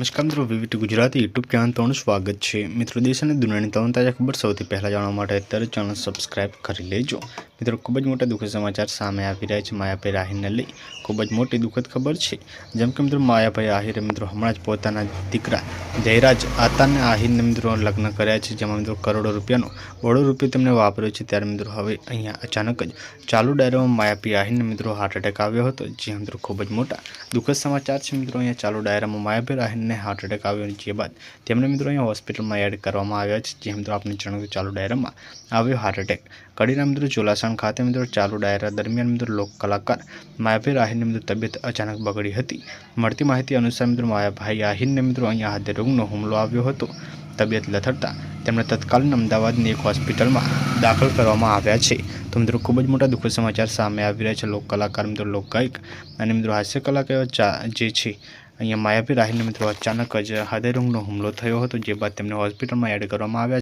નમસ્કાર મિત્રો, વિવિધ ગુજરાતી યુટ્યુબ ચેનલ પર સ્વાગત છે। મિત્રો, દેશ અને દુનિયાની તમામ તાજા ખબર સૌથી પહેલાં જાણવા માટે અત્યારે ચેનલ સબસ્ક્રાઇબ કરી લેજો। મિત્રો, ખૂબ જ મોટા દુઃખદ સમાચાર સામે આવી રહ્યા છે માયાભાઈ આહિરને લઈ। ખૂબ જ મોટી દુઃખદ ખબર છે। જેમ કે મિત્રો, માયાભાઈ આહિરે મિત્રો હમણાં જ પોતાના દીકરા જયરાજ આતાને આહિરને મિત્રો લગ્ન કર્યા છે, જેમાં મિત્રો કરોડો રૂપિયો તેમને વાપર્યો છે। ત્યારે મિત્રો હવે અહીંયા અચાનક જ ચાલુ ડાયરામાં માયાભાઈ આહિરને મિત્રો હાર્ટ એટેક આવ્યો હતો। જે મિત્રો ખૂબ જ મોટા દુઃખદ સમાચાર છે। મિત્રો, અહીંયા ચાલુ ડાયરામાં માયાભાઈ આહિરને હાર્ટ એટેક આવ્યો, જે બાદ તેમને મિત્રો અહીંયા હોસ્પિટલમાં એડ કરવામાં આવ્યા છે। જે મિત્રો આપણે જણાવ્યું, ચાલુ ડાયરામાં આવ્યો હાર્ટ એટેક। કડીના મિત્રો ચોલાસણ ખાતે મિત્રો ચાલુ ડાયરા દરમિયાન મિત્રો લોક કલાકાર માયાભાઈ આહિરની મિત્રો તબિયત અચાનક બગડી હતી। મળતી માહિતી અનુસાર મિત્રો માયાભાઈ આહિરને મિત્રો અહીંયા હૃદય રોગનો હુમલો આવ્યો હતો। તબિયત લથડતા તેમને તત્કાલીન અમદાવાદની એક હોસ્પિટલમાં દાખલ કરવામાં આવ્યા છે। તો મિત્રો ખૂબ જ મોટા દુઃખદ સમાચાર સામે આવી રહ્યા છે। લોક કલાકાર મિત્રો, લોક ગાયક અને મિત્રો હાસ્ય કલાકાર જે છે અહીંયા માયાભાઈ આહિરને મિત્રો અચાનક જ હૃદય રોગનો હુમલો થયો હતો, જે બાદ તેમને હોસ્પિટલમાં એડ કરવામાં આવ્યા।